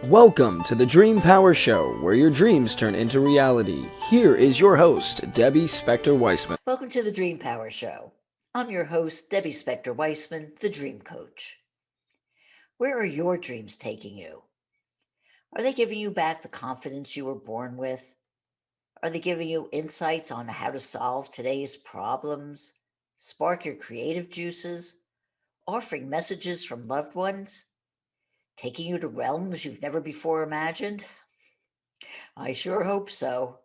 Welcome to the Dream Power Show, where your dreams turn into reality. Here is your host, Debbie Spector-Weissman. Welcome to the Dream Power Show. I'm your host, Debbie Spector-Weissman, the Dream Coach. Where are your dreams taking you? Are they giving you back the confidence you were born with? Are they giving you insights on how to solve today's problems, spark your creative juices, offering messages from loved ones, taking you to realms you've never before imagined? I sure hope so.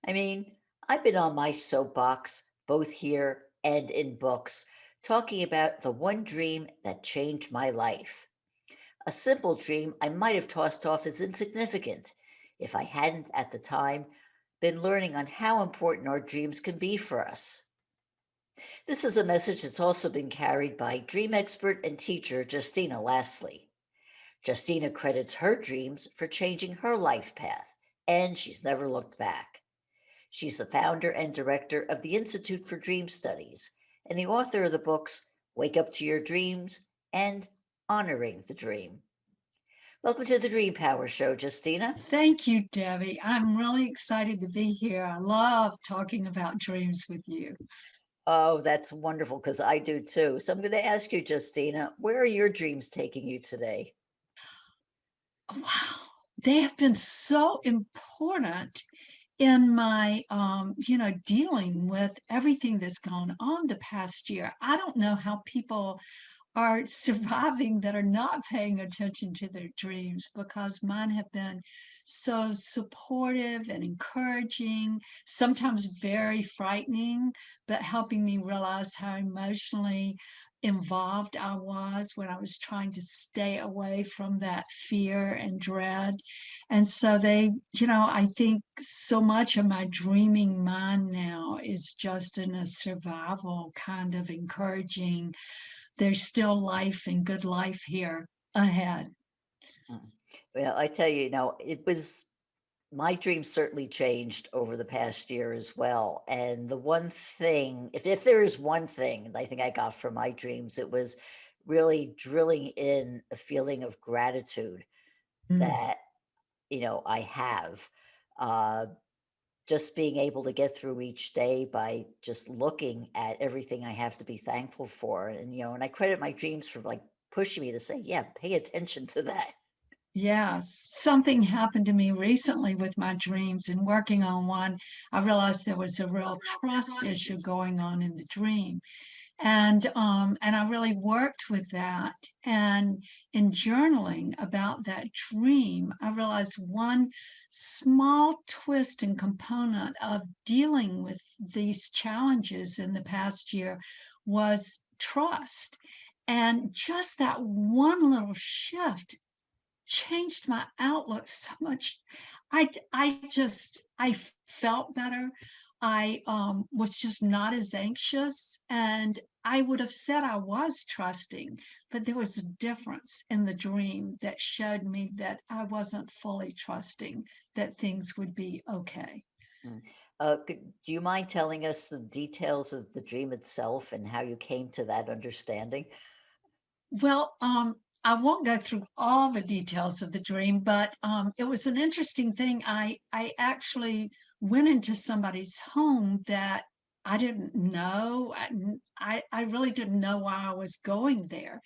I mean, I've been on my soapbox, both here and in books, talking about the one dream that changed my life. A simple dream I might have tossed off as insignificant if I hadn't at the time been learning on how important our dreams can be for us. This is a message that's also been carried by dream expert and teacher Justina Lasley. Justina credits her dreams for changing her life path, and she's never looked back. She's the founder and director of the Institute for Dream Studies and the author of the books Wake Up to Your Dreams and Honoring the Dream. Welcome to the Dream Power Show, Justina. Thank you, Debbie. I'm really excited to be here. I love talking about dreams with you. Oh, that's wonderful because I do too. So I'm going to ask you, Justina, where are your dreams taking you today? Wow, they have been so important in my dealing with everything that's gone on the past year. I don't know how people are surviving that are not paying attention to their dreams, because mine have been so supportive and encouraging, sometimes very frightening, but helping me realize how emotionally involved I was when I was trying to stay away from that fear and dread. And so I think so much of my dreaming mind now is just in a survival kind of encouraging. There's still life and good life here ahead. Mm. Well, I tell you, my dreams certainly changed over the past year as well. And the one thing, if there is one thing I think I got from my dreams, it was really drilling in a feeling of gratitude Mm. that, I have. Uh, just being able to get through each day by just looking at everything I have to be thankful for. And I credit my dreams for like pushing me to say, yeah, pay attention to that. Yes, something happened to me recently with my dreams, and working on one, I realized there was a real trust issue going on in the dream. And I really worked with that. And in journaling about that dream, I realized one small twist and component of dealing with these challenges in the past year was trust. And just that one little shift changed my outlook so much. I felt better. I was just not as anxious, and I would have said I was trusting, but there was a difference in the dream that showed me that I wasn't fully trusting that things would be okay. Mm. Do you mind telling us the details of the dream itself and how you came to that understanding? Well, I won't go through all the details of the dream, but it was an interesting thing. I actually went into somebody's home that I didn't know. I really didn't know why I was going there.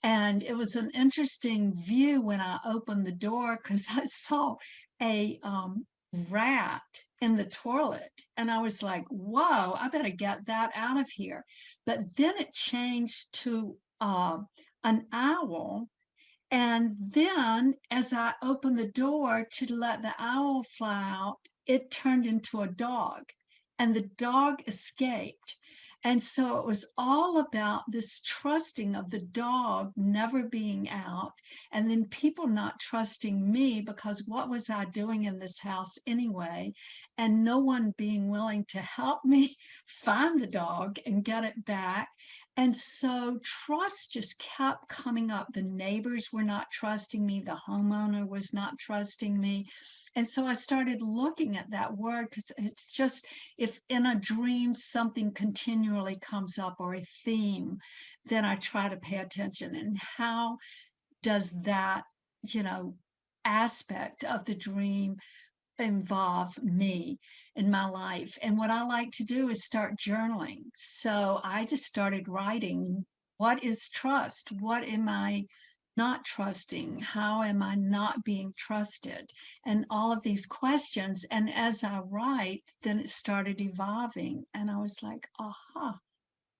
And it was an interesting view when I opened the door, because I saw a rat in the toilet. And I was like, whoa, I better get that out of here. But then it changed to an owl. And then, as I opened the door to let the owl fly out, it turned into a dog, and the dog escaped. And so it was all about this trusting of the dog never being out, and then people not trusting me, because what was I doing in this house anyway? And no one being willing to help me find the dog and get it back. And so trust just kept coming up. The neighbors were not trusting me. The homeowner was not trusting me. And so I started looking at that word, because it's just, if in a dream something continually comes up, or a theme, then I try to pay attention. And how does that, you know, aspect of the dream involve me in my life. And what I like to do is start journaling. So I just started writing, what is trust? What am I not trusting? How am I not being trusted? And all of these questions. And as I write, then it started evolving. And I was like, aha.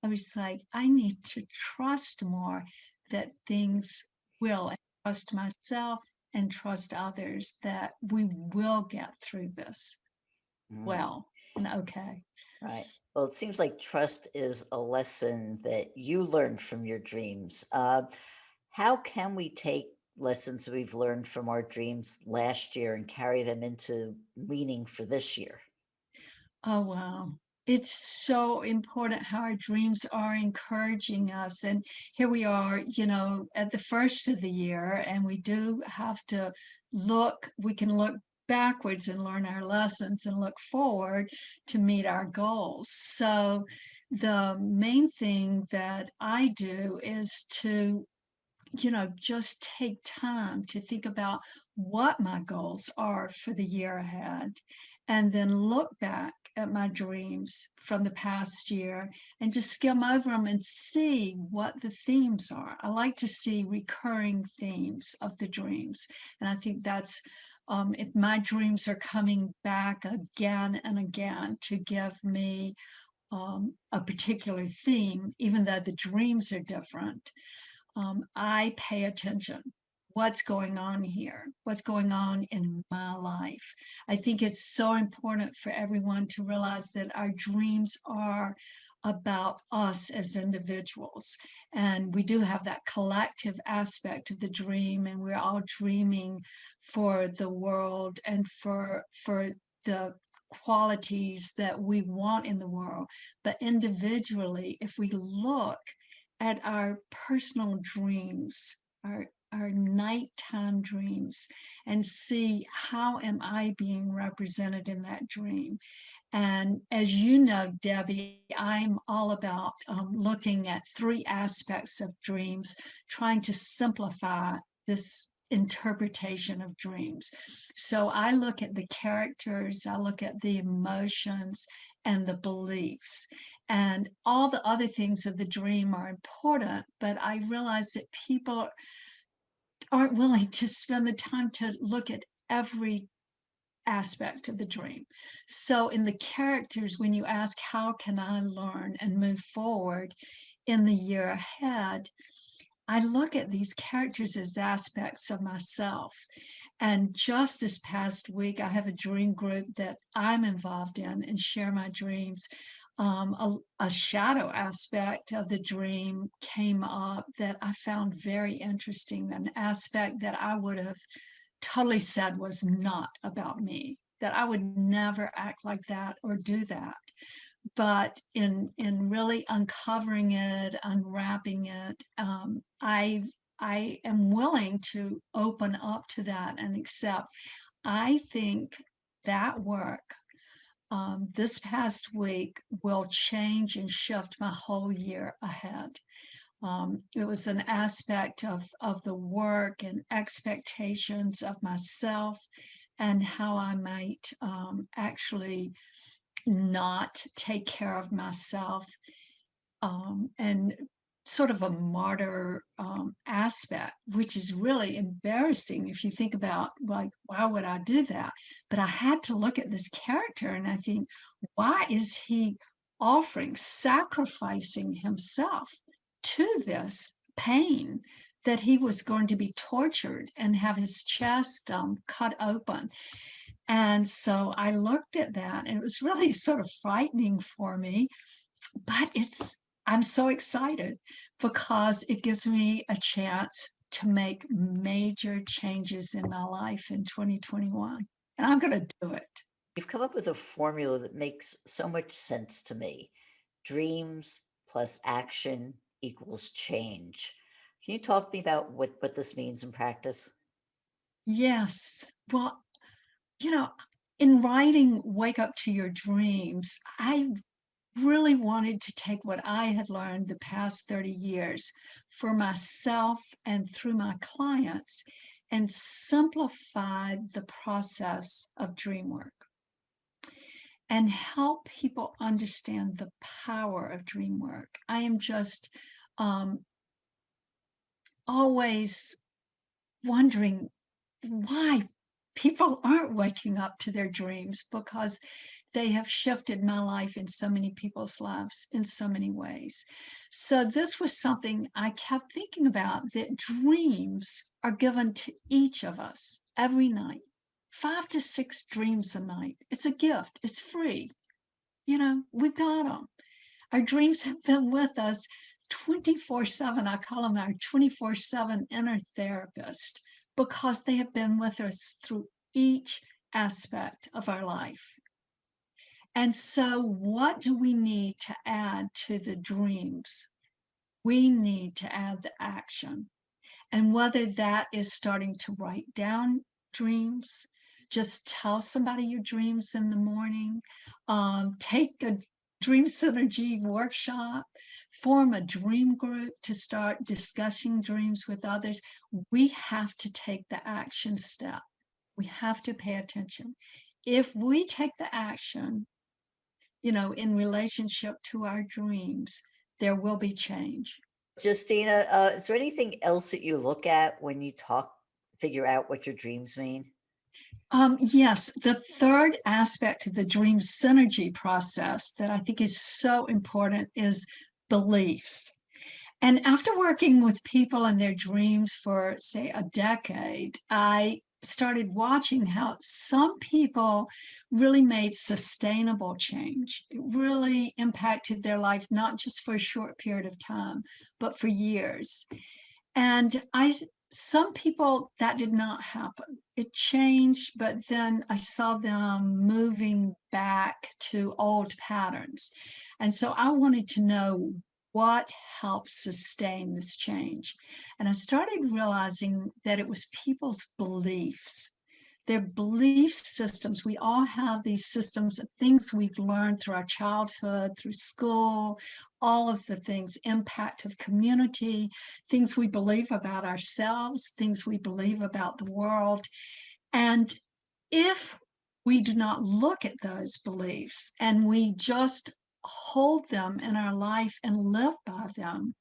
I was like, I need to trust more that things will, and trust myself and trust others that we will get through this Mm, well and okay. right. Well, it seems like trust is a lesson that you learned from your dreams. How can we take lessons we've learned from our dreams last year and carry them into meaning for this year? Oh, wow. It's so important how our dreams are encouraging us. And here we are, at the first of the year, and we do have to we can look backwards and learn our lessons and look forward to meet our goals. So, the main thing that I do is to just take time to think about what my goals are for the year ahead, and then look back at my dreams from the past year and just skim over them and see what the themes are. I like to see recurring themes of the dreams. And I think that's if my dreams are coming back again and again to give me a particular theme, even though the dreams are different, I pay attention. What's going on here? What's going on in my life? I think it's so important for everyone to realize that our dreams are about us as individuals. And we do have that collective aspect of the dream, and we're all dreaming for the world and for the qualities that we want in the world. But individually, if we look at our personal dreams, our nighttime dreams, and see how am I being represented in that dream. And as you know, Debbie, I'm all about looking at three aspects of dreams, trying to simplify this interpretation of dreams. So I look at the characters, I look at the emotions and the beliefs. And all the other things of the dream are important, but I realize that people aren't willing to spend the time to look at every aspect of the dream. So in the characters, when you ask, how can I learn and move forward in the year ahead? I look at these characters as aspects of myself. And just this past week, I have a dream group that I'm involved in and share my dreams. A shadow aspect of the dream came up that I found very interesting, an aspect that I would have totally said was not about me, that I would never act like that or do that. But in really uncovering it, unwrapping it, I am willing to open up to that and accept. I think that work this past week will change and shift my whole year ahead. It was an aspect of the work and expectations of myself and how I might actually not take care of myself, and sort of a martyr aspect, which is really embarrassing if you think about, like, why would I do that? But I had to look at this character and I think, why is he sacrificing himself to this pain, that he was going to be tortured and have his chest cut open? And so I looked at that and it was really sort of frightening for me, but I'm so excited because it gives me a chance to make major changes in my life in 2021. And I'm going to do it. You've come up with a formula that makes so much sense to me. Dreams plus action equals change. Can you talk to me about what this means in practice? Yes. Well, you know, in writing Wake Up to Your Dreams, I really wanted to take what I had learned the past 30 years for myself and through my clients and simplified the process of dream work and help people understand the power of dream work. I am just always wondering why people aren't waking up to their dreams, because they have shifted my life in so many people's lives in so many ways. So this was something I kept thinking about, that dreams are given to each of us every night. 5 to 6 dreams a night. It's a gift. It's free. We've got them. Our dreams have been with us 24/7. I call them our 24/7 inner therapist, because they have been with us through each aspect of our life. And so, what do we need to add to the dreams? We need to add the action. And whether that is starting to write down dreams, just tell somebody your dreams in the morning, take a dream synergy workshop, form a dream group to start discussing dreams with others. We have to take the action step. We have to pay attention. If we take the action, in relationship to our dreams, there will be change. Justina, is there anything else that you look at when you figure out what your dreams mean? Yes, the third aspect of the dream synergy process that I think is so important is beliefs. And after working with people and their dreams for, say, a decade, I started watching how some people really made sustainable change. It really impacted their life, not just for a short period of time, but for years. And some people, that did not happen. It changed, but then I saw them moving back to old patterns. And so I wanted to know what helps sustain this change. And I started realizing that it was people's beliefs, their belief systems. We all have these systems of things we've learned through our childhood, through school, all of the things, impact of community, things we believe about ourselves, things we believe about the world. And if we do not look at those beliefs and we just hold them in our life and live by them,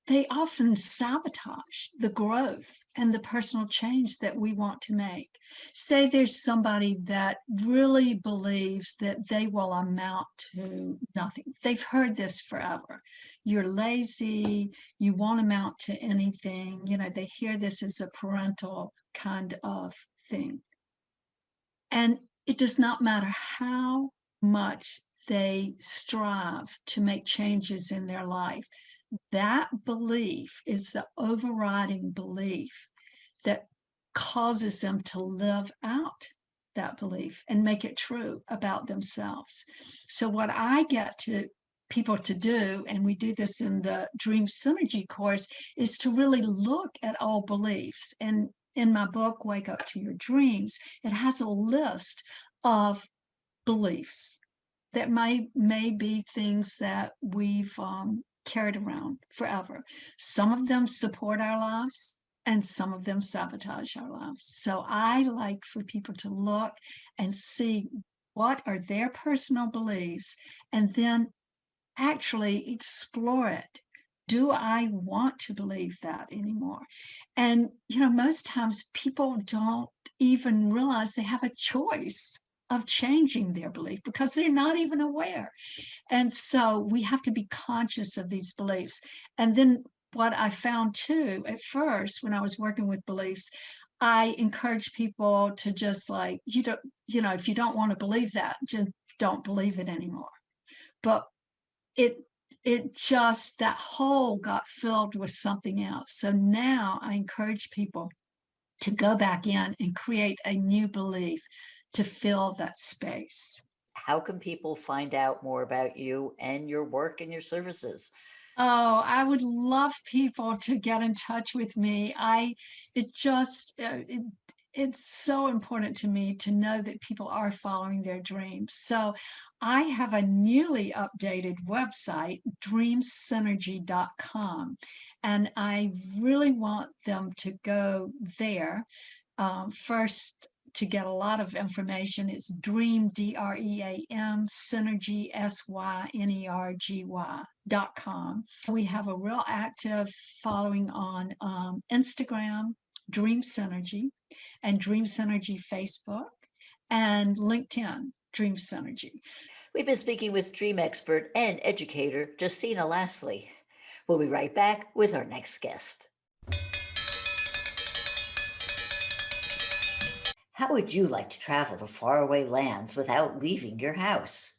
they often sabotage the growth and the personal change that we want to make. Say there's somebody that really believes that they will amount to nothing. They've heard this forever. You're lazy, you won't amount to anything. They hear this as a parental kind of thing. And it does not matter how much they strive to make changes in their life. That belief is the overriding belief that causes them to live out that belief and make it true about themselves. So what I get to people to do, and we do this in the Dream Synergy course, is to really look at all beliefs. And in my book, Wake Up to Your Dreams, it has a list of beliefs that may be things that we've carried around forever. Some of them support our lives and some of them sabotage our lives. So I like for people to look and see what are their personal beliefs and then actually explore it. Do I want to believe that anymore? And, most times people don't even realize they have a choice of changing their belief because they're not even aware. And so we have to be conscious of these beliefs. And then what I found too, at first, when I was working with beliefs, I encourage people to just if you don't want to believe that, just don't believe it anymore. But it just, that hole got filled with something else. So now I encourage people to go back in and create a new belief to fill that space. How can people find out more about you and your work and your services? Oh, I would love people to get in touch with me. It's so important to me to know that people are following their dreams. So I have a newly updated website, dreamsynergy.com. And I really want them to go there. First, to get a lot of information, it's Dream, DREAM, Synergy, SYNERGY.com. We have a real active following on Instagram, Dream Synergy, and Dream Synergy Facebook, and LinkedIn, Dream Synergy. We've been speaking with dream expert and educator Justina Lasley. We'll be right back with our next guest. How would you like to travel to faraway lands without leaving your house?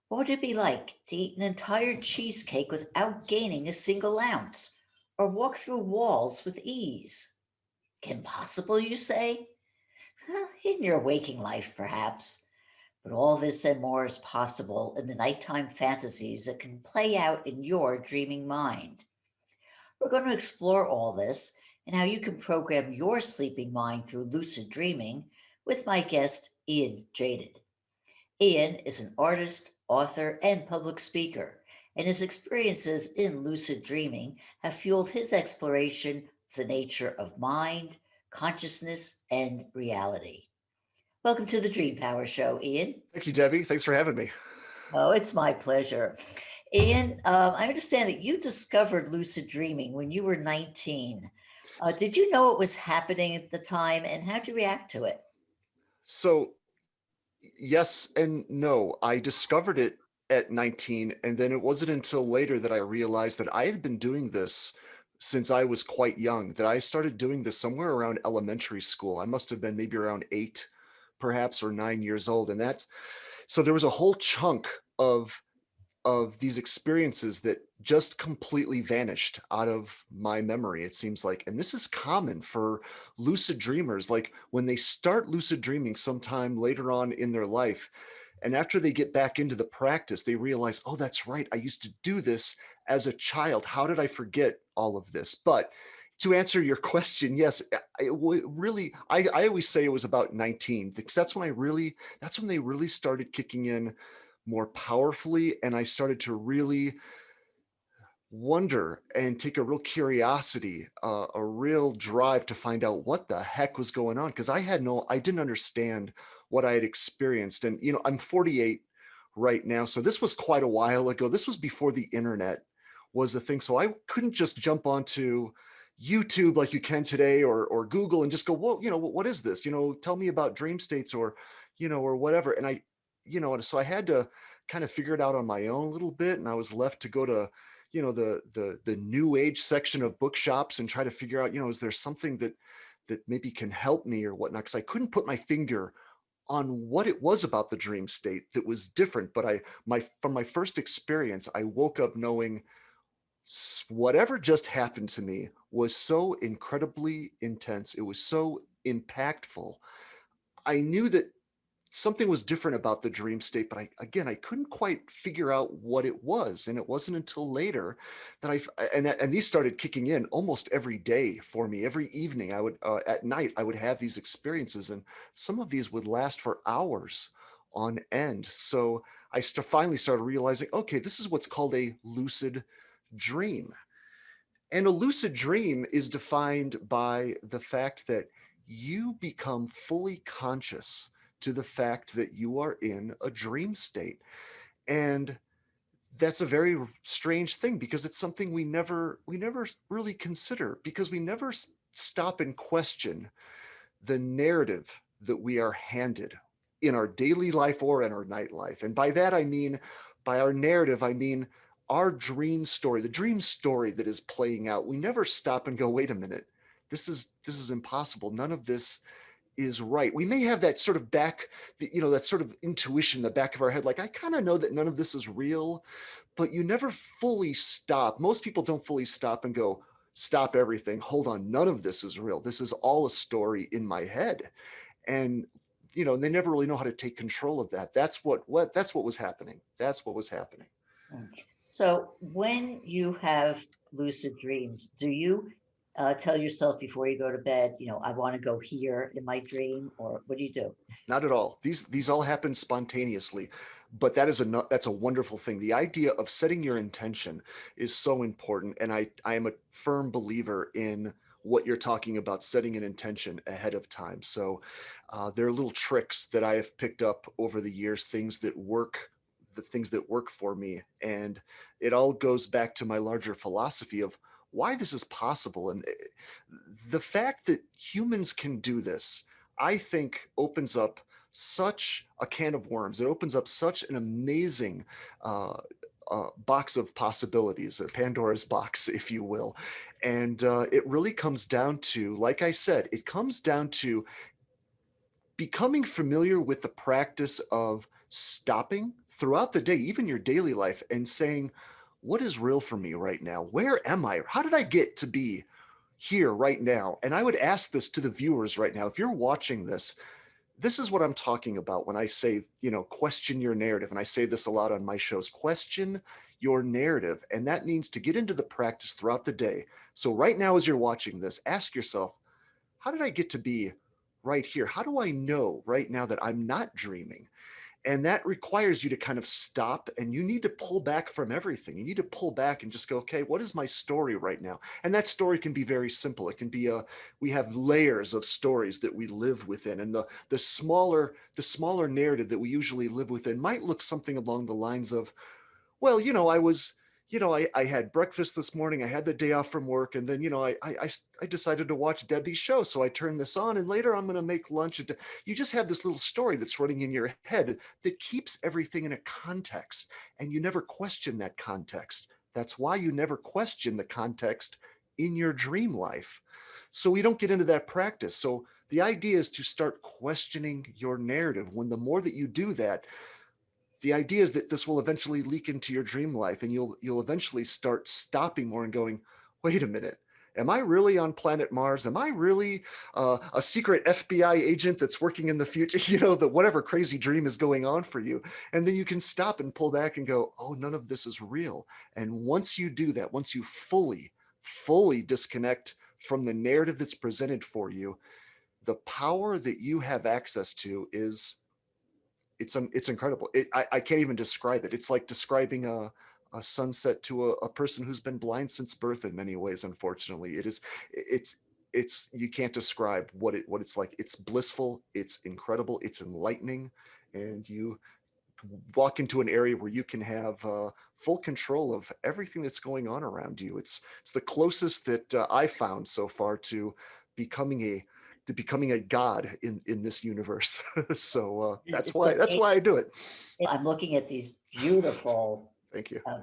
What would it be like to eat an entire cheesecake without gaining a single ounce, or walk through walls with ease? Impossible, you say? In your waking life, perhaps. But all this and more is possible in the nighttime fantasies that can play out in your dreaming mind. We're going to explore all this and how you can program your sleeping mind through lucid dreaming with my guest, Ian Jaydid. Ian is an artist, author, and public speaker, and his experiences in lucid dreaming have fueled his exploration of the nature of mind, consciousness, and reality. Welcome to the Dream Power Show, Ian. Thank you, Debbie. Thanks for having me. Oh, it's my pleasure. Ian, I understand that you discovered lucid dreaming when you were 19. Did you know it was happening at the time, and how'd you react to it? So, yes and no. I discovered it at 19, and then it wasn't until later that I realized that I had been doing this since I was quite young, that I started doing this somewhere around elementary school. I must have been maybe around 8, perhaps, or 9 years old. And that's so there was a whole chunk of these experiences that just completely vanished out of my memory, it seems like. And this is common for lucid dreamers. Like when they start lucid dreaming sometime later on in their life, and after they get back into the practice, they realize, oh, that's right, I used to do this as a child. How did I forget all of this? But to answer your question, yes, I always say it was about 19, because that's when they really started kicking in more powerfully. And I started to really wonder and take a real curiosity, a real drive to find out what the heck was going on. Because I didn't understand what I had experienced. And, I'm 48 right now. So this was quite a while ago. This was before the internet was a thing. So I couldn't just jump onto YouTube like you can today, or Google, and just go, well, what is this? Tell me about dream states, or whatever. And and so I had to kind of figure it out on my own a little bit. And I was left to go to, the new age section of bookshops and try to figure out, is there something that maybe can help me or whatnot? Because I couldn't put my finger on what it was about the dream state that was different. But from my first experience, I woke up knowing whatever just happened to me was so incredibly intense. It was so impactful. I knew that something was different about the dream state, but I couldn't quite figure out what it was. And it wasn't until later that and these started kicking in almost every day for me. Every evening at night, I would have these experiences, and some of these would last for hours on end. So I finally started realizing, okay, this is what's called a lucid dream. And a lucid dream is defined by the fact that you become fully conscious to the fact that you are in a dream state. And that's a very strange thing, because it's something we never really consider, because we never stop and question the narrative that we are handed in our daily life or in our night life. And by that, I mean, by our narrative, I mean our dream story, the dream story that is playing out. We never stop and go, wait a minute, this is impossible. None of this is right. We may have that sort of that sort of intuition in the back of our head, like, I kind of know that none of this is real, but you never fully stop. Most people don't fully stop and go, stop everything. Hold on, none of this is real. This is all a story in my head. And they never really know how to take control of that. That's what was happening. That's what was happening. So, when you have lucid dreams, do you tell yourself before you go to bed, I want to go here in my dream, or what do you do? Not at all. These all happen spontaneously, but that's a wonderful thing. The idea of setting your intention is so important, and I am a firm believer in what you're talking about, setting an intention ahead of time. So there are little tricks that I have picked up over the years, the things that work for me, and it all goes back to my larger philosophy of why this is possible, and the fact that humans can do this, I think, opens up such a can of worms. It opens up such an amazing uh, box of possibilities, a Pandora's box, if you will. And it really comes down to, like I said, it comes down to becoming familiar with the practice of stopping throughout the day, even your daily life, and saying, what is real for me right now? Where am I? How did I get to be here right now? And I would ask this to the viewers right now. If you're watching this, this is what I'm talking about when I say, question your narrative. And I say this a lot on my shows, question your narrative. And that means to get into the practice throughout the day. So right now, as you're watching this, ask yourself, how did I get to be right here? How do I know right now that I'm not dreaming? And that requires you to kind of stop, and you need to pull back from everything. You need to pull back and just go, okay, what is my story right now? And that story can be very simple. It can be we have layers of stories that we live within. And the smaller narrative that we usually live within might look something along the lines of, well, I had breakfast this morning. I had the day off from work, and then, I decided to watch Debbie's show. So I turned this on, and later I'm going to make lunch. And you just have this little story that's running in your head that keeps everything in a context, and you never question that context. That's why you never question the context in your dream life. So we don't get into that practice. So the idea is to start questioning your narrative. When the more that you do that, the idea is that this will eventually leak into your dream life, and you'll eventually start stopping more and going, wait a minute, am I really on planet Mars? Am I really a secret FBI agent that's working in the future? The whatever crazy dream is going on for you. And then you can stop and pull back and go, oh, none of this is real. And once you do that, once you fully disconnect from the narrative that's presented for you, the power that you have access to is it's incredible. I can't even describe it. It's like describing a sunset to a person who's been blind since birth in many ways. Unfortunately, it's you can't describe what it's like. It's blissful. It's incredible. It's enlightening, and you walk into an area where you can have full control of everything that's going on around you. It's the closest that I found so far to becoming a god in this universe. So that's It's why so that's why I do it. I'm looking at these beautiful Thank you. uh,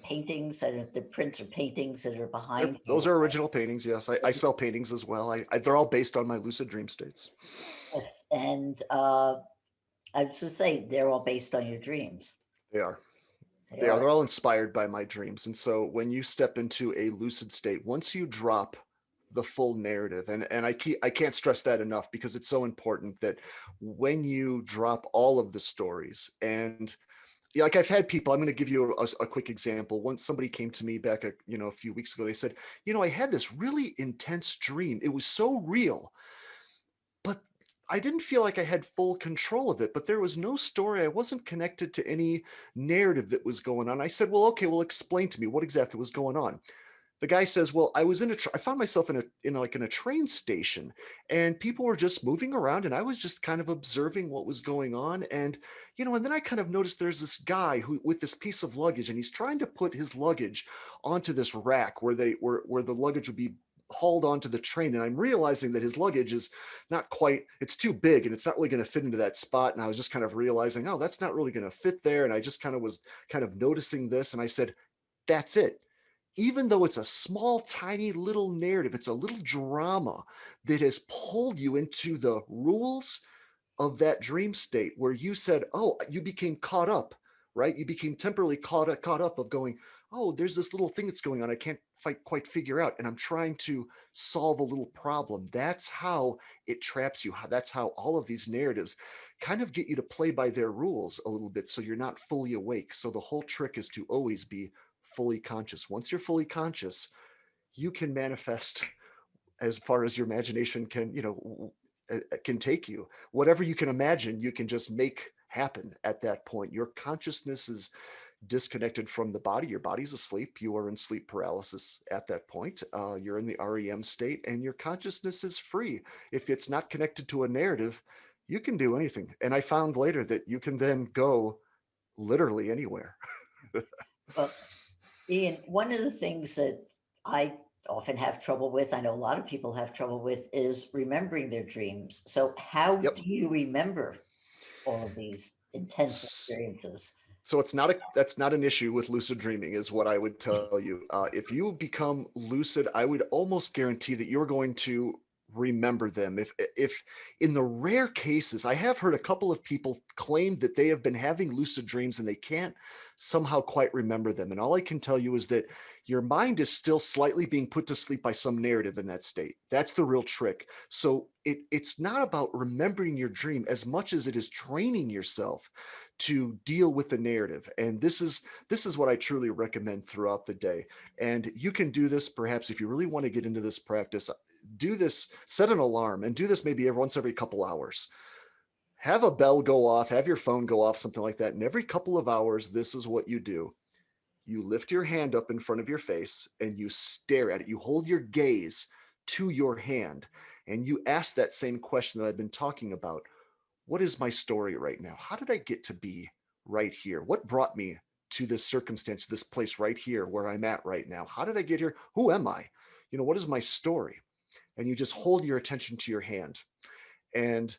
paintings, and the prints or paintings that are behind Those you. are original paintings. Yes, I sell paintings as well. They're all based on my lucid dream states. Yes, and I was to say they're all based on your dreams. They are. They They are. are. They're all inspired by my dreams. And so when you step into a lucid state, once you drop the full narrative, and I can't stress that enough, because it's so important that when you drop all of the stories, and yeah, like I've had people, I'm going to give you a quick example. Once somebody came to me back a few weeks ago, they said, I had this really intense dream. It was so real, but I didn't feel like I had full control of it. But there was no story. I wasn't connected to any narrative that was going on. I said, well, okay, well, explain to me what exactly was going on. The guy says, well, I found myself in a train station, and people were just moving around, and I was just kind of observing what was going on. And and then I kind of noticed there's this guy who with this piece of luggage, and he's trying to put his luggage onto this rack where the luggage would be hauled onto the train. And I'm realizing that his luggage is not quite, it's too big, and it's not really going to fit into that spot. And I was just kind of realizing, oh, that's not really going to fit there. And I just kind of was kind of noticing this, and I said, that's it. Even though it's a small, tiny little narrative, it's a little drama that has pulled you into the rules of that dream state where you said, oh, you became caught up, right? You became temporarily caught up of going, oh, there's this little thing that's going on. I can't quite figure out. And I'm trying to solve a little problem. That's how it traps you. That's how all of these narratives kind of get you to play by their rules a little bit. So you're not fully awake. So the whole trick is to always be fully conscious. Once you're fully conscious, you can manifest as far as your imagination can, can take you. Whatever you can imagine, you can just make happen at that point. Your consciousness is disconnected from the body. Your body's asleep. You are in sleep paralysis at that point. You're in the REM state, and your consciousness is free. If it's not connected to a narrative, you can do anything. And I found later that you can then go literally anywhere. Well, Ian, one of the things that I often have trouble with, I know a lot of people have trouble with, is remembering their dreams. So, how Yep. do you remember all of these intense experiences? So that's not an issue with lucid dreaming, is what I would tell you. If you become lucid, I would almost guarantee that you're going to remember them. If in the rare cases, I have heard a couple of people claim that they have been having lucid dreams and they can't somehow quite remember them. And all I can tell you is that your mind is still slightly being put to sleep by some narrative in that state. That's the real trick. So it's not about remembering your dream as much as it is training yourself to deal with the narrative. And this is what I truly recommend throughout the day. And you can do this perhaps if you really want to get into this practice. Do this, set an alarm, and do this maybe once every couple hours. Have a bell go off, have your phone go off, something like that. And every couple of hours, this is what you do. You lift your hand up in front of your face and you stare at it. You hold your gaze to your hand and you ask that same question that I've been talking about. What is my story right now? How did I get to be right here? What brought me to this circumstance, this place right here where I'm at right now? How did I get here? Who am I? What is my story? And you just hold your attention to your hand. And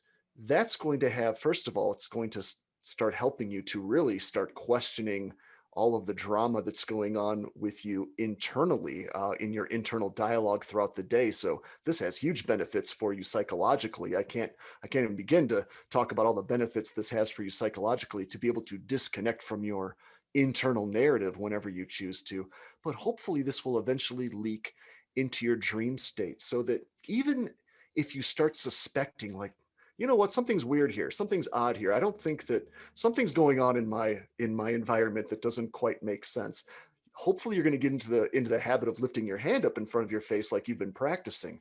that's going to have, first of all, it's going to start helping you to really start questioning all of the drama that's going on with you internally, in your internal dialogue throughout the day. So this has huge benefits for you psychologically. I can't even begin to talk about all the benefits this has for you psychologically, to be able to disconnect from your internal narrative whenever you choose to. But hopefully this will eventually leak into your dream state, so that even if you start suspecting, like, you know what, something's weird here, something's odd here, I don't think that something's going on in my environment that doesn't quite make sense, hopefully you're going to get into the habit of lifting your hand up in front of your face like you've been practicing.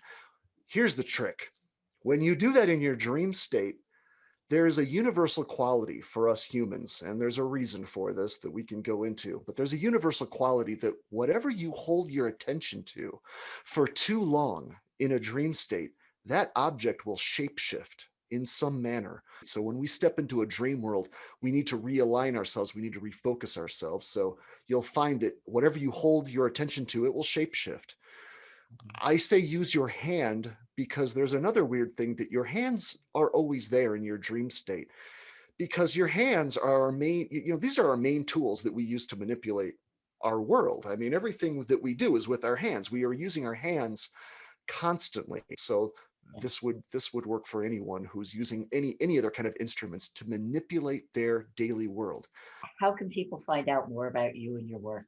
Here's the trick. When you do that in your dream state, there is a universal quality for us humans, and there's a reason for this that we can go into, but there's a universal quality that whatever you hold your attention to for too long in a dream state, that object will shapeshift in some manner. So when we step into a dream world, we need to realign ourselves, we need to refocus ourselves. So you'll find that whatever you hold your attention to, it will shapeshift. I say use your hand because there's another weird thing, that your hands are always there in your dream state, because your hands are our main, these are our main tools that we use to manipulate our world. I mean, everything that we do is with our hands. We are using our hands constantly. So this would work for anyone who's using any other kind of instruments to manipulate their daily world. How can people find out more about you and your work?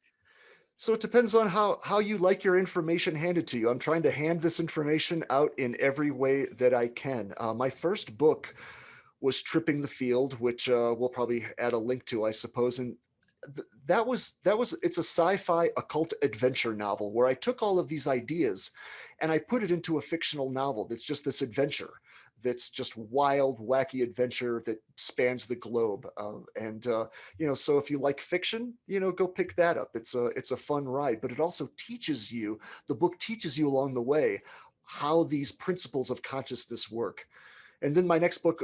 So it depends on how you like your information handed to you. I'm trying to hand this information out in every way that I can. My first book was Tripping the Field, which we'll probably add a link to, I suppose. And that was it's a sci-fi occult adventure novel where I took all of these ideas and I put it into a fictional novel that's just this adventure, that's just wild, wacky adventure that spans the globe. So if you like fiction, go pick that up. It's a fun ride, but it also teaches you, the book teaches you along the way how these principles of consciousness work. And then my next book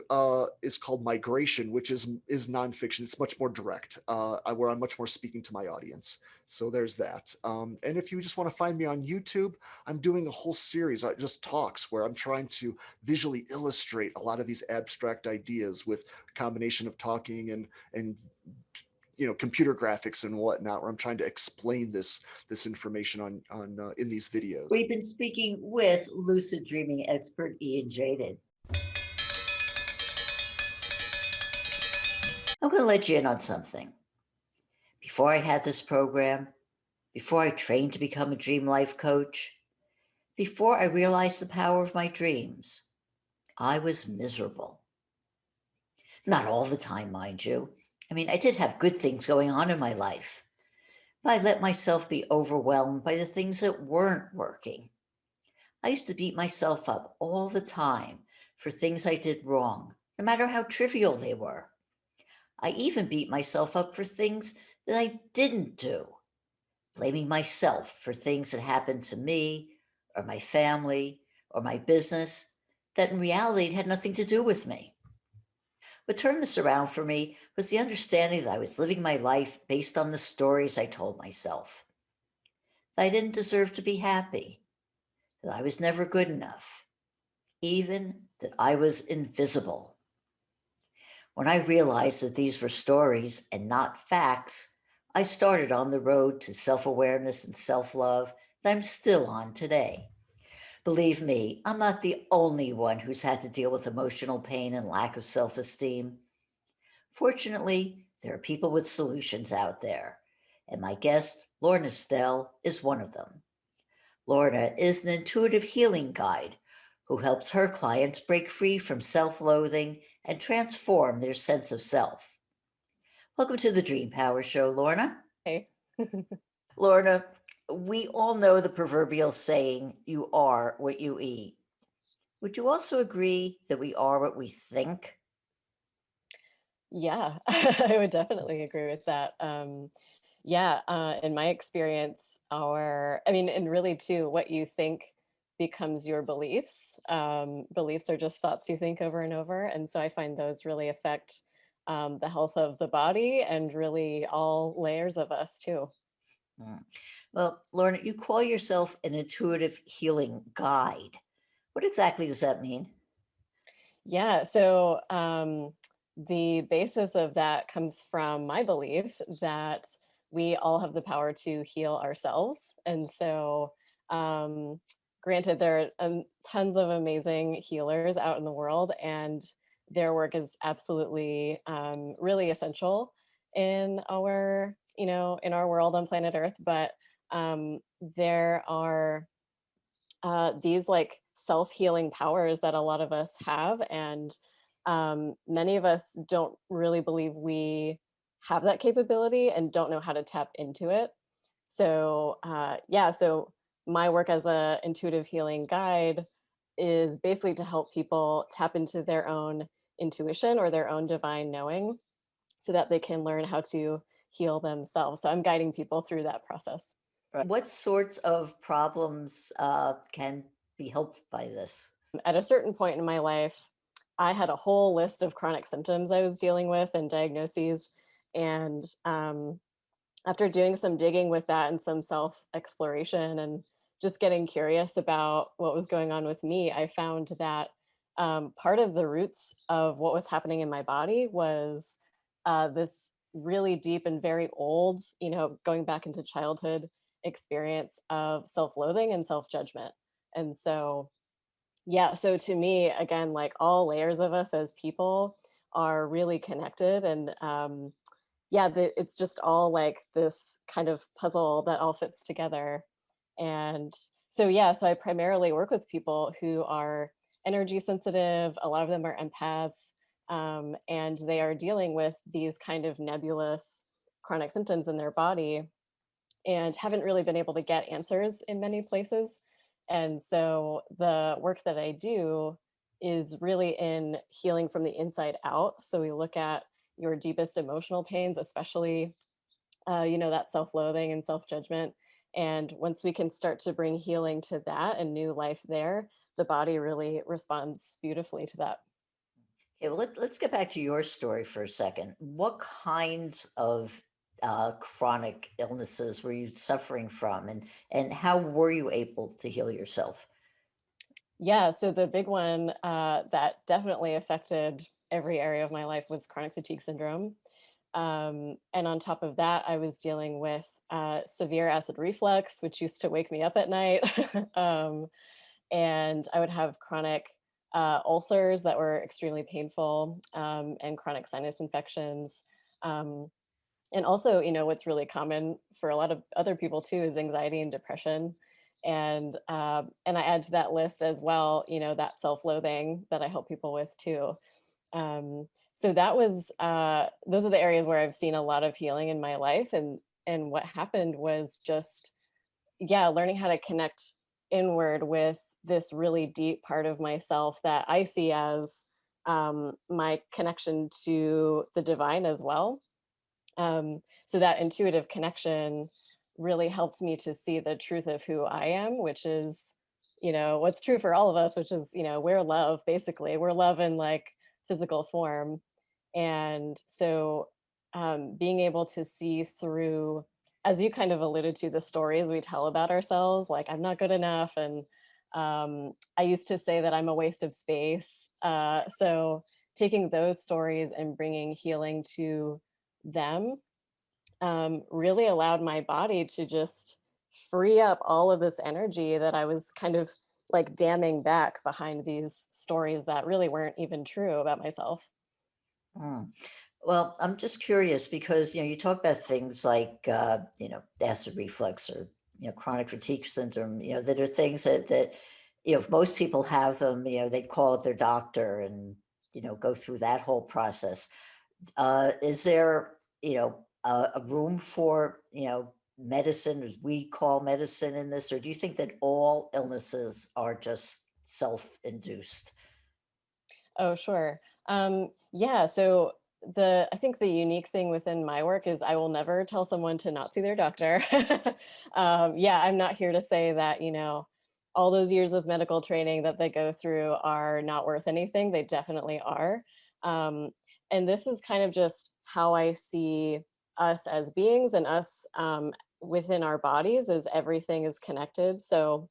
is called Migration, which is nonfiction. It's much more direct, where I'm much more speaking to my audience. So there's that. And if you just want to find me on YouTube, I'm doing a whole series, just talks, where I'm trying to visually illustrate a lot of these abstract ideas with a combination of talking and computer graphics and whatnot, where I'm trying to explain this information on in these videos. We've been speaking with lucid dreaming expert Ian Jaydid. I'm going to let you in on something. Before I had this program, before I trained to become a dream life coach, before I realized the power of my dreams, I was miserable. Not all the time, mind you. I mean, I did have good things going on in my life, I let myself be overwhelmed by the things that weren't working. I used to beat myself up all the time for things I did wrong, no matter how trivial they were. I even beat myself up for things that I didn't do, blaming myself for things that happened to me or my family or my business that in reality had nothing to do with me. What turned this around for me was the understanding that I was living my life based on the stories I told myself, that I didn't deserve to be happy, that I was never good enough, even that I was invisible. When I realized that these were stories and not facts, I started on the road to self awareness and self love that I'm still on today. Believe me, I'm not the only one who's had to deal with emotional pain and lack of self esteem. Fortunately, there are people with solutions out there, and my guest, Lorna Stell, is one of them. Lorna is an intuitive healing guide who helps her clients break free from self loathing and transform their sense of self. Welcome to the Dream Power Show, Lorna. Hey. Lorna, we all know the proverbial saying, you are what you eat. Would you also agree that we are what we think? Yeah, I would definitely agree with that. Yeah, in my experience, I mean, and really too, what you think becomes your beliefs. Beliefs are just thoughts you think over and over. And so I find those really affect the health of the body and really all layers of us too. Mm. Well, Lorna, you call yourself an intuitive healing guide. What exactly does that mean? Yeah, so the basis of that comes from my belief that we all have the power to heal ourselves. And so, um, granted, there are tons of amazing healers out in the world, and their work is absolutely really essential in our, in our world on planet Earth. But there are these like self-healing powers that a lot of us have, and many of us don't really believe we have that capability and don't know how to tap into it. So yeah, so my work as a intuitive healing guide is basically to help people tap into their own intuition or their own divine knowing so that they can learn how to heal themselves. So I'm guiding people through that process. Right. What sorts of problems can be helped by this? At a certain point in my life, I had a whole list of chronic symptoms I was dealing with and diagnoses. And after doing some digging with that and some self exploration and just getting curious about what was going on with me, I found that part of the roots of what was happening in my body was this really deep and very old, going back into childhood experience of self loathing and self judgment. And so, yeah, so to me, again, like all layers of us as people are really connected. And yeah, it's just all like this kind of puzzle that all fits together. And so, yeah, so I primarily work with people who are energy sensitive. A lot of them are empaths, and they are dealing with these kind of nebulous chronic symptoms in their body and haven't really been able to get answers in many places. And so the work that I do is really in healing from the inside out. So we look at your deepest emotional pains, especially, that self loathing and self judgment. And once we can start to bring healing to that and new life there, the body really responds beautifully to that. Okay, well, let's get back to your story for a second. What kinds of chronic illnesses were you suffering from, and how were you able to heal yourself? Yeah, so the big one that definitely affected every area of my life was chronic fatigue syndrome. And on top of that, I was dealing with severe acid reflux, which used to wake me up at night. um, and I would have chronic ulcers that were extremely painful, and chronic sinus infections. Um, and also, what's really common for a lot of other people too is anxiety and depression. And I add to that list as well, that self-loathing that I help people with too. So that was those are the areas where I've seen a lot of healing in my life, And what happened was just, yeah, learning how to connect inward with this really deep part of myself that I see as my connection to the divine as well. So that intuitive connection really helped me to see the truth of who I am, which is, what's true for all of us, which is, we're love, basically. We're love in like physical form. And so being able to see through, as you kind of alluded to, the stories we tell about ourselves, like I'm not good enough. And I used to say that I'm a waste of space. So taking those stories and bringing healing to them really allowed my body to just free up all of this energy that I was kind of like damming back behind these stories that really weren't even true about myself. Mm. Well, I'm just curious because you talk about things like acid reflux or chronic fatigue syndrome. That are things that if most people have them, they call up their doctor and go through that whole process. Is there a room for medicine, as we call medicine, in this, or do you think that all illnesses are just self-induced? Oh, sure. Yeah, so I think the unique thing within my work is I will never tell someone to not see their doctor. Yeah, I'm not here to say that, all those years of medical training that they go through are not worth anything. They definitely are. Um, and this is kind of just how I see us as beings and us within our bodies, as everything is connected. So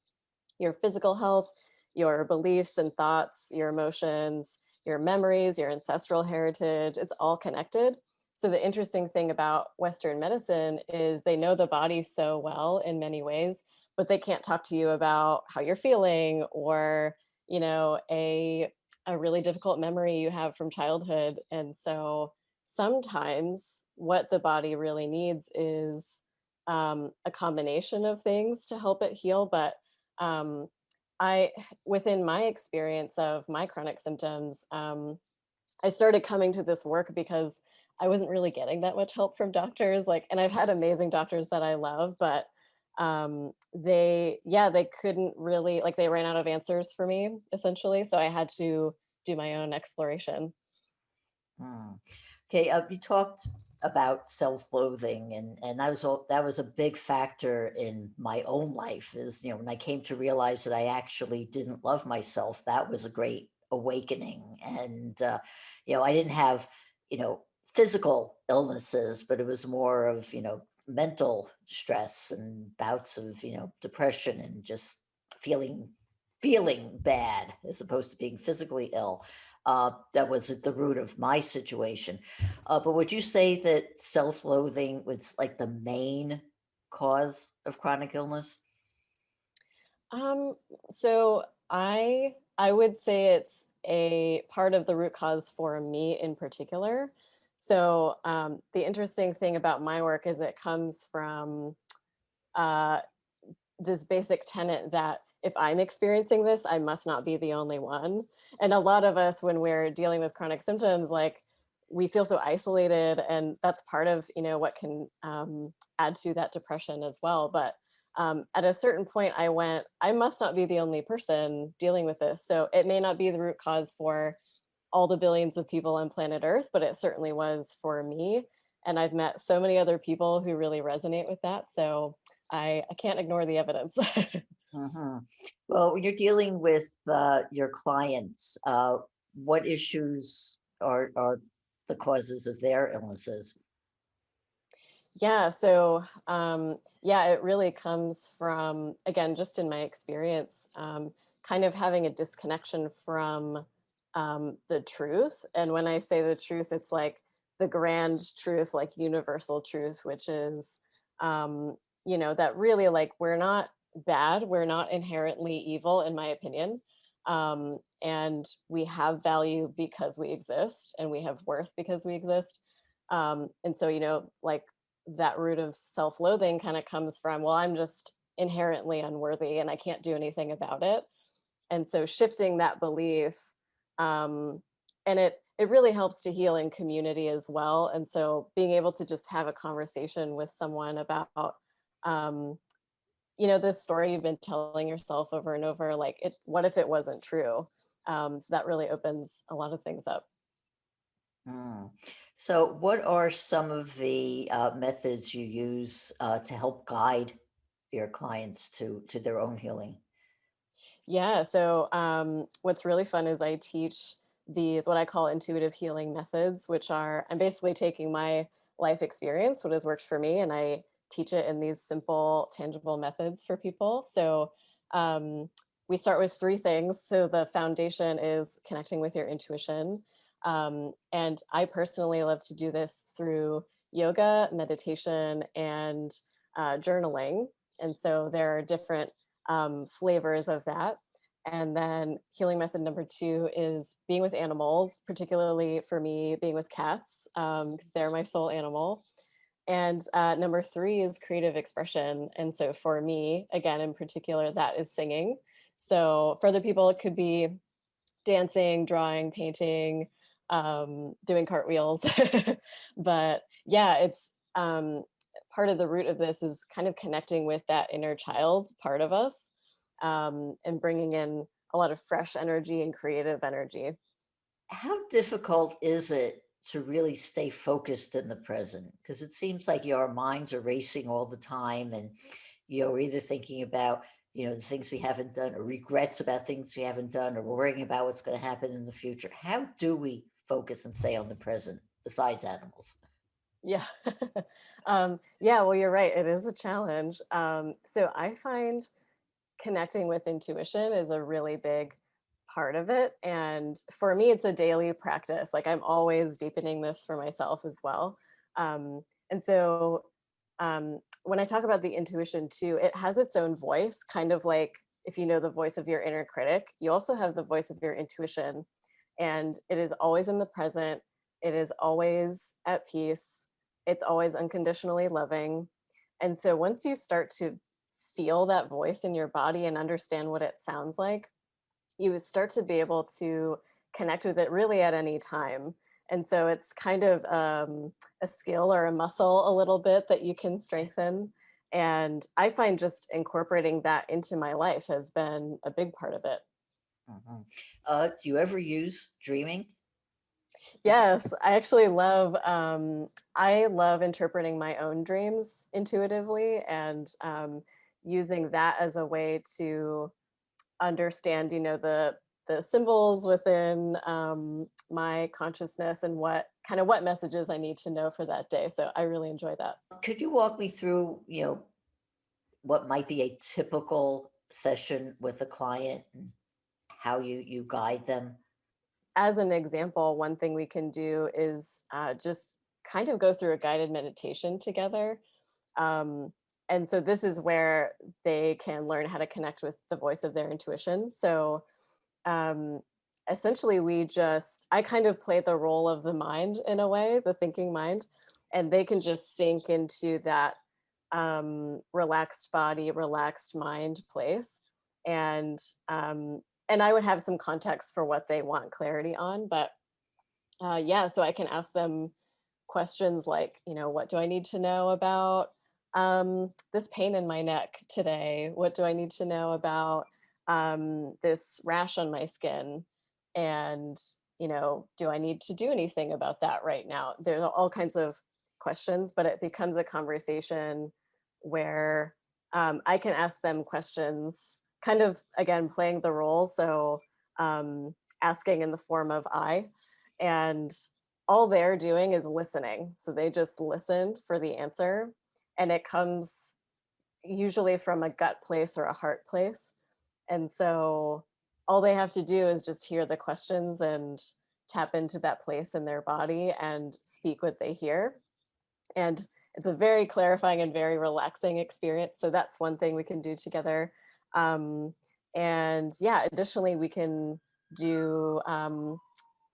your physical health, your beliefs and thoughts, your emotions, your memories, your ancestral heritage, it's all connected. So the interesting thing about Western medicine is they know the body so well in many ways, but they can't talk to you about how you're feeling or, a really difficult memory you have from childhood. And so sometimes what the body really needs is a combination of things to help it heal, but um, I, within my experience of my chronic symptoms, I started coming to this work because I wasn't really getting that much help from doctors. Like, and I've had amazing doctors that I love, but they couldn't really, like, they ran out of answers for me essentially. So I had to do my own exploration. Hmm. Okay, you talked about self-loathing, and that was a big factor in my own life. Is when I came to realize that I actually didn't love myself, that was a great awakening. And I didn't have physical illnesses, but it was more of mental stress and bouts of depression and just feeling feeling bad as opposed to being physically ill. That was at the root of my situation. But would you say that self-loathing was like the main cause of chronic illness? Um, so I would say it's a part of the root cause for me in particular. So the interesting thing about my work is it comes from uh, this basic tenet that if I'm experiencing this, I must not be the only one. And a lot of us, when we're dealing with chronic symptoms, like we feel so isolated, and that's part of what can add to that depression as well. But at a certain point, I must not be the only person dealing with this. So it may not be the root cause for all the billions of people on planet Earth, but it certainly was for me. And I've met so many other people who really resonate with that. So I can't ignore the evidence. Mhm. Well, when you're dealing with your clients, what issues are the causes of their illnesses? Yeah, so yeah, it really comes from, again, just in my experience, kind of having a disconnection from the truth. And when I say the truth, it's like the grand truth, like universal truth, which is, um, that really, like, we're not bad, we're not inherently evil, in my opinion. And we have value because we exist, and we have worth because we exist. And so, like, that root of self-loathing kind of comes from, well, I'm just inherently unworthy and I can't do anything about it. And so shifting that belief, um, and it really helps to heal in community as well. And so being able to just have a conversation with someone about, um, this story you've been telling yourself over and over, like, what if it wasn't true? So that really opens a lot of things up. Mm. So, what are some of the methods you use to help guide your clients to their own healing? Yeah. So what's really fun is I teach these what I call intuitive healing methods, which are I'm basically taking my life experience, what has worked for me, and I teach it in these simple, tangible methods for people. So um, we start with three things. So the foundation is connecting with your intuition. And I personally love to do this through yoga, meditation, and journaling. And so there are different flavors of that. And then healing method number two is being with animals, particularly for me, being with cats, because they're my soul animal. And number three is creative expression. And so for me, again, in particular, that is singing. So for other people, it could be dancing, drawing, painting, doing cartwheels. But yeah, it's part of the root of this is kind of connecting with that inner child part of us, and bringing in a lot of fresh energy and creative energy. How difficult is it to really stay focused in the present? Because it seems like your minds are racing all the time, and we're either thinking about the things we haven't done, or regrets about things we haven't done, or worrying about what's going to happen in the future. How do we focus and stay on the present besides animals? Yeah. Yeah, well, you're right. It is a challenge. So I find connecting with intuition is a really big part of it. And for me, it's a daily practice. Like I'm always deepening this for myself as well. And so when I talk about the intuition too, it has its own voice, kind of like if you know the voice of your inner critic, you also have the voice of your intuition. And it is always in the present, it is always at peace, it's always unconditionally loving. And so once you start to feel that voice in your body and understand what it sounds like, you start to be able to connect with it really at any time. And so it's kind of a skill or a muscle a little bit that you can strengthen. And I find just incorporating that into my life has been a big part of it. Mhm. Do you ever use dreaming? Is it? Yes, I actually love I love interpreting my own dreams intuitively and using that as a way to understand, the symbols within my consciousness and what messages I need to know for that day. So I really enjoy that. Could you walk me through, what might be a typical session with a client and how you guide them? As an example, one thing we can do is just kind of go through a guided meditation together. Um, and so this is where they can learn how to connect with the voice of their intuition. So um, essentially, I kind of play the role of the mind in a way, the thinking mind, and they can just sink into that relaxed body, relaxed mind place. And and I would have some context for what they want clarity on, but yeah, so I can ask them questions like, what do I need to know about this pain in my neck today? What do I need to know about this rash on my skin? And, do I need to do anything about that right now? There's all kinds of questions, but it becomes a conversation where I can ask them questions, kind of, again, playing the role. So asking in the form of I. And all they're doing is listening. So they just listen for the answer. And it comes usually from a gut place or a heart place. And so all they have to do is just hear the questions and tap into that place in their body and speak what they hear. And it's a very clarifying and very relaxing experience. So that's one thing we can do together. Um, and yeah, additionally, we can do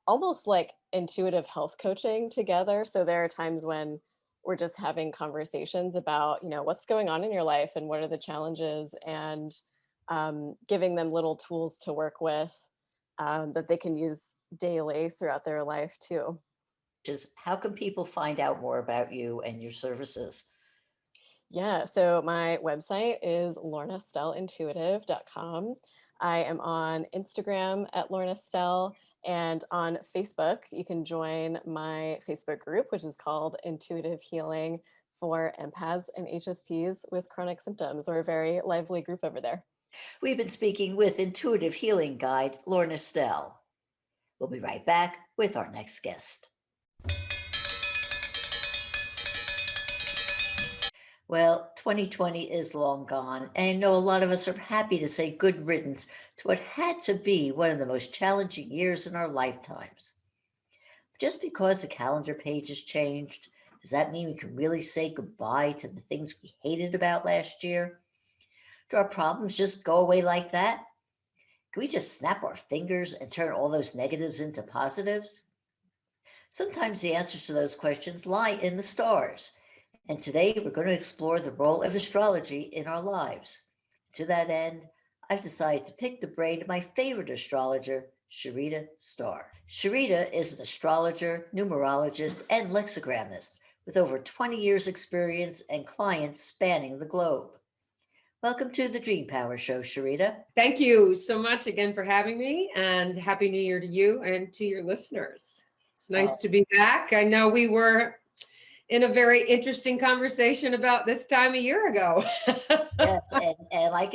almost like intuitive health coaching together. So there are times when we're just having conversations about, what's going on in your life and what are the challenges, and giving them little tools to work with that they can use daily throughout their life too. Just how can people find out more about you and your services? Yeah, so my website is lornastellintuitive.com. I am on Instagram at Lorna Stell, and on Facebook, you can join my Facebook group, which is called Intuitive Healing for Empaths and HSPs with Chronic Symptoms. We're a very lively group over there. We've been speaking with intuitive healing guide Lorna Stell. We'll be right back with our next guest. Well, 2020 is long gone, and I know a lot of us are happy to say good riddance to what had to be one of the most challenging years in our lifetimes. Just because the calendar page has changed, does that mean we can really say goodbye to the things we hated about last year? Do our problems just go away like that? Can we just snap our fingers and turn all those negatives into positives? Sometimes the answers to those questions lie in the stars. And today we're going to explore the role of astrology in our lives. To that end, I've decided to pick the brain of my favorite astrologer, Sharita Star. Sharita is an astrologer, numerologist, and lexigrammist with over 20 years' experience and clients spanning the globe. Welcome to the Dream Power Show, Sharita. Thank you so much again for having me, and Happy New Year to you and to your listeners. It's nice to be back. I know we were in a very interesting conversation about this time a year ago. Yes, and like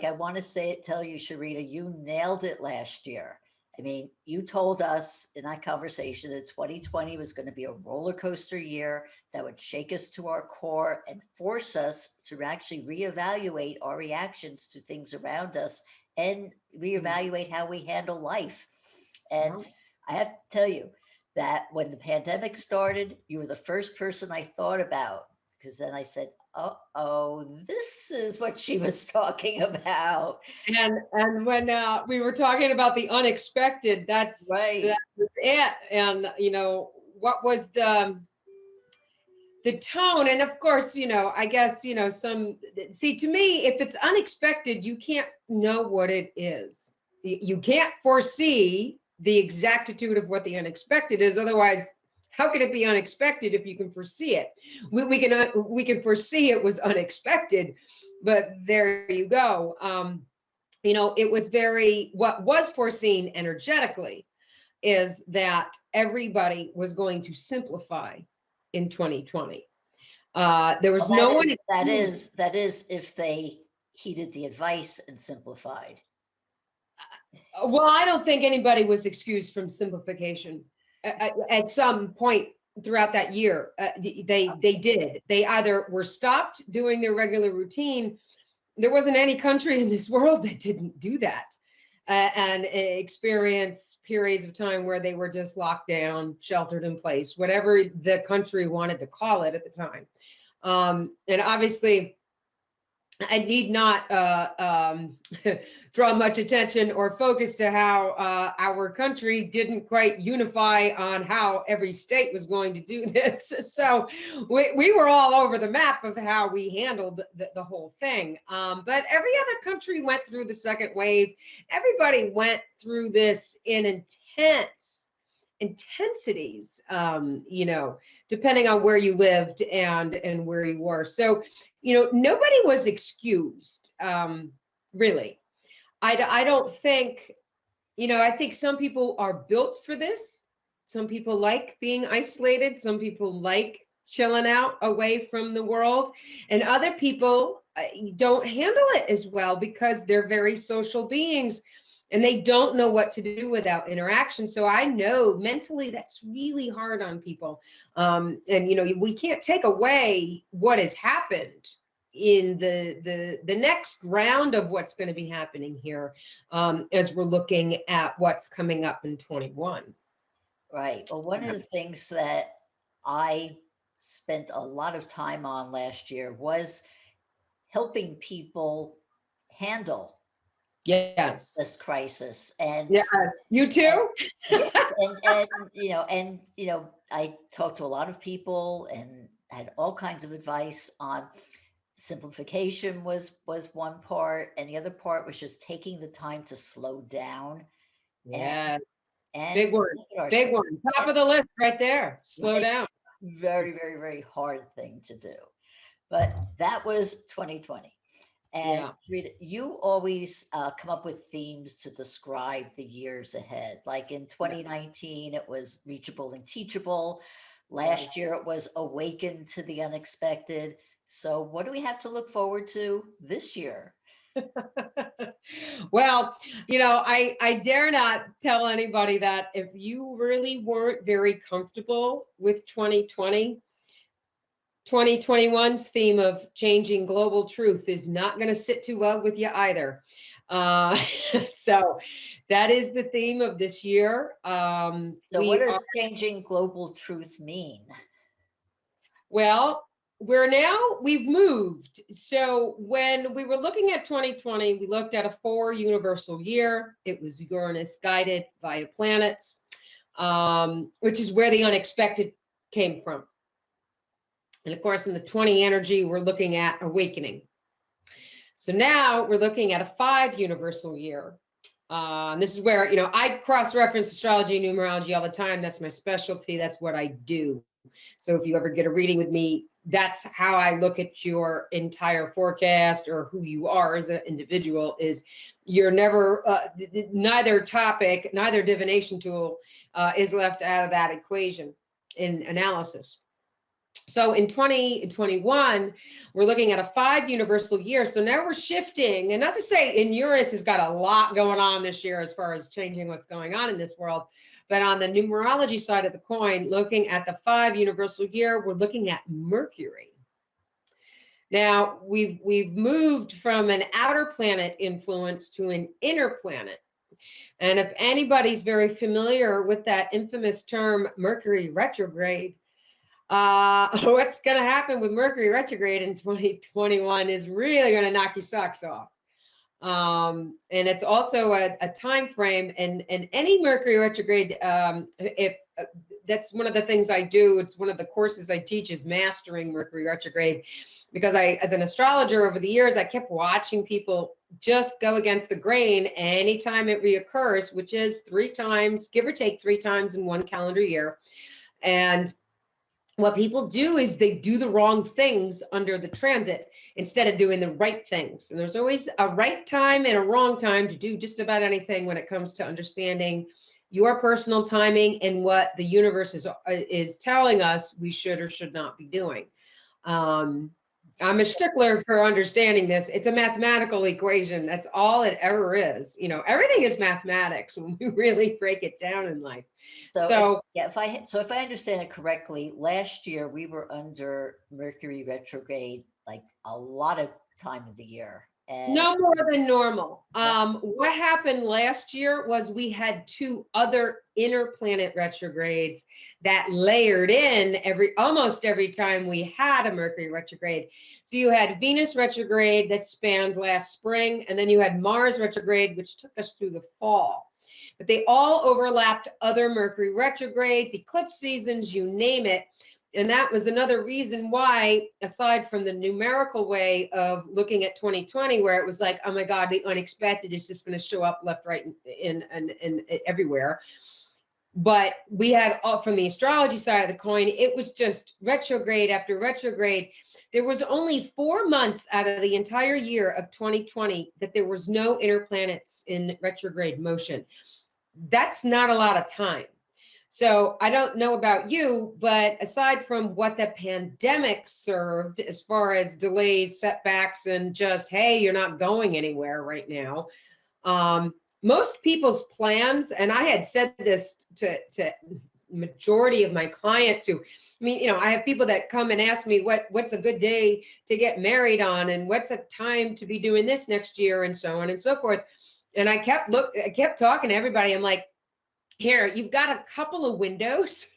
I want to tell you, Sharita, you nailed it last year. I mean, you told us in that conversation that 2020 was going to be a roller coaster year that would shake us to our core and force us to actually reevaluate our reactions to things around us and reevaluate how we handle life. And I have to tell you that when the pandemic started, you were the first person I thought about, because then I said, oh, this is what she was talking about. And when we were talking about the unexpected, that's Right. that was it. And what was the tone? And of course, I guess to me, if it's unexpected, you can't know what it is. You can't foresee the exactitude of what the unexpected is. Otherwise, how could it be unexpected if you can foresee it? We can foresee it was unexpected, but there you go. It was what was foreseen energetically is that everybody was going to simplify in 2020. There was no one. That is if they heeded the advice and simplified. Well, I don't think anybody was excused from simplification at some point throughout that year. They did. They either were stopped doing their regular routine. There wasn't any country in this world that didn't do that and experience periods of time where they were just locked down, sheltered in place, whatever the country wanted to call it at the time. And obviously, I need not draw much attention or focus to how our country didn't quite unify on how every state was going to do this. So we were all over the map of how we handled the whole thing. But every other country went through the second wave. Everybody went through this in intensities, depending on where you lived and where you were. So nobody was excused, really. I don't think, I think some people are built for this. Some people like being isolated. Some people like chilling out away from the world. And other people don't handle it as well because they're very social beings and they don't know what to do without interaction. So I know mentally that's really hard on people. And we can't take away what has happened in the next round of what's going to be happening here as we're looking at what's coming up in 21. Right. Well, one of the things that I spent a lot of time on last year was helping people handle this crisis. And yeah, you too. Yes, and I talked to a lot of people and had all kinds of advice on simplification was one part, and the other part was just taking the time to slow down Yeah, And big one, look at big ourselves. one. Top of the list right there. Slow Right? down. Very, very, very hard thing to do. But that was 2020. And Yeah. Rita, you always come up with themes to describe the years ahead. Like in 2019, it was reachable and teachable. Last year, it was awaken to the unexpected. So, what do we have to look forward to this year? Well, I dare not tell anybody that if you really weren't very comfortable with 2020, 2021's theme of changing global truth is not going to sit too well with you either. Uh, so that is the theme of this year. So, what does changing global truth mean? Well, we've moved. So when we were looking at 2020, we looked at a 4 universal year. It was Uranus guided via planets, which is where the unexpected came from. And of course, in the 20 energy, we're looking at awakening. So now we're looking at a 5 universal year. And this is where, I cross-reference astrology and numerology all the time. That's my specialty. That's what I do. So if you ever get a reading with me, that's how I look at your entire forecast or who you are as an individual. Is you're never, neither topic, neither divination tool is left out of that equation in analysis. So in 2021, we're looking at a 5 universal year. So now we're shifting, and not to say in Uranus has got a lot going on this year as far as changing what's going on in this world. But on the numerology side of the coin, looking at the 5 universal year, we're looking at Mercury. Now we've moved from an outer planet influence to an inner planet. And if anybody's very familiar with that infamous term, Mercury retrograde, what's going to happen with Mercury retrograde in 2021 is really going to knock your socks off. And it's also a time frame, and any Mercury retrograde, if that's one of the things I do, it's one of the courses I teach is mastering Mercury retrograde, because as an astrologer over the years, I kept watching people just go against the grain anytime it reoccurs, which is 3 times, give or take 3 times in one calendar year. And what people do is they do the wrong things under the transit instead of doing the right things. And there's always a right time and a wrong time to do just about anything when it comes to understanding your personal timing and what the universe is telling us we should or should not be doing. I'm a stickler for understanding this. It's a mathematical equation. That's all it ever is. Everything is mathematics when we really break it down in life. So if I understand it correctly, last year we were under Mercury retrograde like a lot of time of the year. And no more than normal. What happened last year was we had 2 other inner planet retrogrades that layered in almost every time we had a Mercury retrograde. So you had Venus retrograde that spanned last spring, and then you had Mars retrograde, which took us through the fall. But they all overlapped other Mercury retrogrades, eclipse seasons, you name it. And that was another reason why, aside from the numerical way of looking at 2020, where it was like, oh my God, the unexpected is just going to show up left, right, and everywhere. But we had, from the astrology side of the coin, it was just retrograde after retrograde. There was only 4 months out of the entire year of 2020 that there was no inner planets in retrograde motion. That's not a lot of time. So I don't know about you, but aside from what the pandemic served as far as delays, setbacks, and just, hey, you're not going anywhere right now, most people's plans, and I had said this to majority of my clients who, I have people that come and ask me what's a good day to get married on, and what's a time to be doing this next year, and so on and so forth. And I kept talking to everybody. I'm like, here, you've got a couple of windows,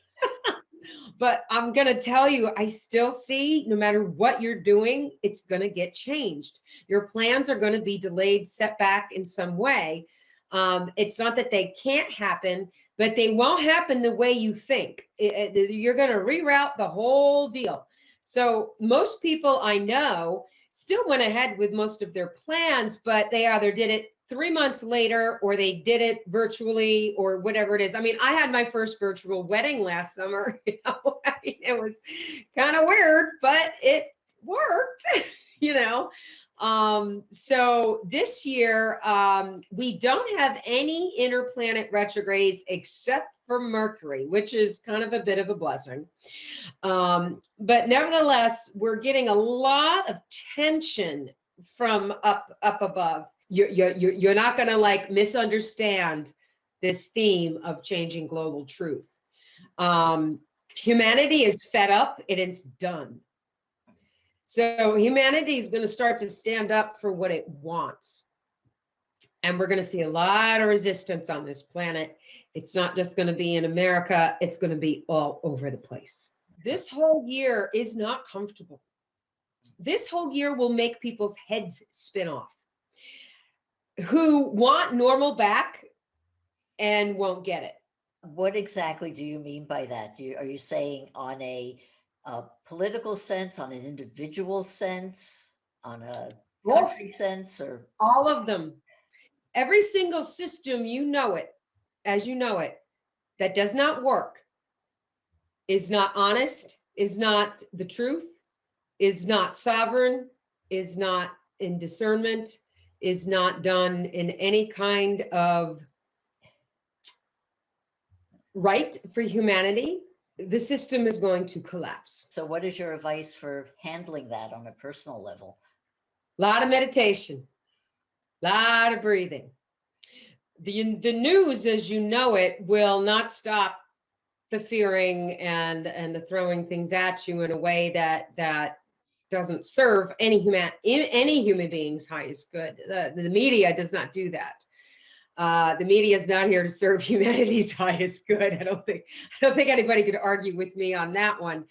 but I'm going to tell you, I still see no matter what you're doing, it's going to get changed. Your plans are going to be delayed, set back in some way. It's not that they can't happen, but they won't happen the way you think. You're going to reroute the whole deal. So most people I know still went ahead with most of their plans, but they either did it 3 months later, or they did it virtually or whatever it is. I mean, I had my first virtual wedding last summer. I mean, it was kind of weird, but it worked, you know. So this year, we don't have any inner planet retrogrades except for Mercury, which is kind of a bit of a blessing. But nevertheless, we're getting a lot of tension from up above. You're not going to like misunderstand this theme of changing global truth. Humanity is fed up and it's done. So humanity is going to start to stand up for what it wants. And we're going to see a lot of resistance on this planet. It's not just going to be in America, it's going to be all over the place. This whole year is not comfortable. This whole year will make people's heads spin off, who want normal back and won't get it. What exactly do you mean by that? Are you saying on a political sense, on an individual sense, on a country sense, or all of them? Every single system, you know it, as you know it, that does not work, is not honest, is not the truth, is not sovereign, is not in discernment, is not done in any kind of right for humanity, the system is going to collapse. So what is your advice for handling that on a personal level? A lot of meditation, a lot of breathing. The news, as you know it, will not stop the fearing and the throwing things at you in a way that doesn't serve any human being's highest good. The media does not do that. The media is not here to serve humanity's highest good. I don't think anybody could argue with me on that one.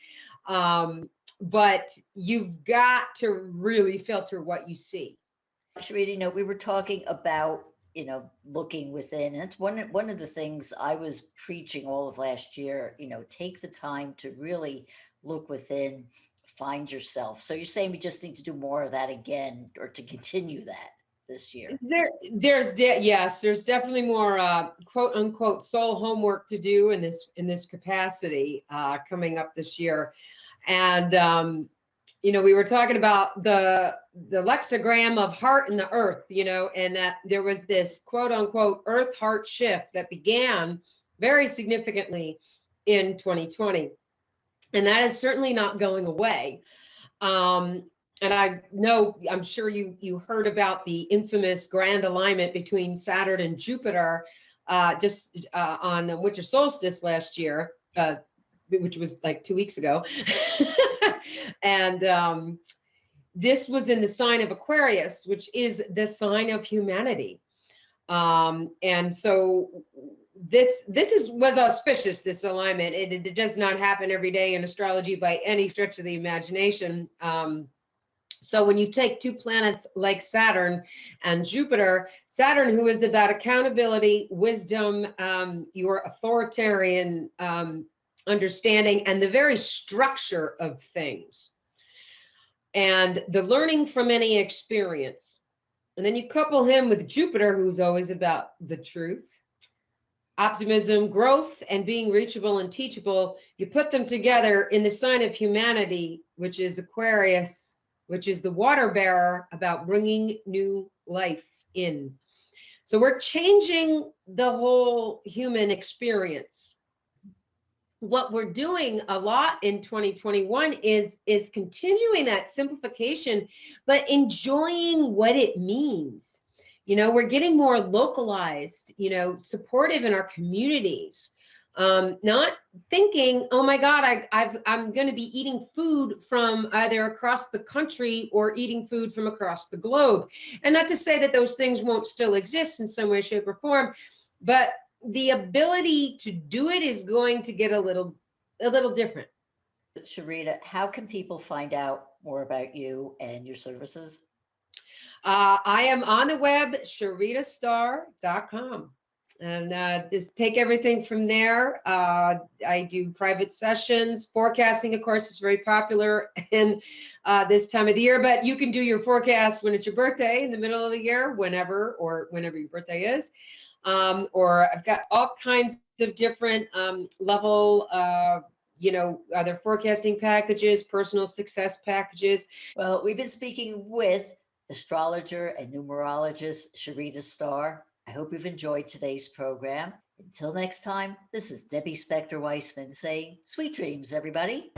But you've got to really filter what you see. Sharita, we were talking about, looking within. And it's one of the things I was preaching all of last year, take the time to really look within, find yourself. So you're saying we just need to do more of that again, or to continue that this year? There's definitely more quote unquote soul homework to do in this capacity coming up this year. And we were talking about the lexicgram of heart and the earth, and that there was this quote unquote earth heart shift that began very significantly in 2020. And that is certainly not going away. And I'm sure you heard about the infamous grand alignment between Saturn and Jupiter just on winter solstice last year, which was like 2 weeks ago. And this was in the sign of Aquarius, which is the sign of humanity. And so this was auspicious, this alignment. It does not happen every day in astrology by any stretch of the imagination. So when you take two planets like Saturn and Jupiter, Saturn, who is about accountability, wisdom, your authoritarian understanding, and the very structure of things, and the learning from any experience. And then you couple him with Jupiter, who's always about the truth, optimism, growth, and being reachable and teachable. You put them together in the sign of humanity, which is Aquarius, which is the water bearer, about bringing new life in. So we're changing the whole human experience. What we're doing a lot in 2021 is continuing that simplification, but enjoying what it means. We're getting more localized, supportive in our communities. Not thinking, oh my God, I'm going to be eating food from either across the country or eating food from across the globe. And not to say that those things won't still exist in some way, shape, or form, but the ability to do it is going to get a little different. Sharita, how can people find out more about you and your services? I am on the web, sharitastar.com. And just take everything from there. I do private sessions. Forecasting, of course, is very popular in this time of the year, but you can do your forecast when it's your birthday in the middle of the year, whenever your birthday is. Or I've got all kinds of different level, other forecasting packages, personal success packages. Well, we've been speaking with astrologer and numerologist Sharita Star. I hope you've enjoyed today's program. Until next time, this is Debbie Spector Weissman saying, sweet dreams, everybody.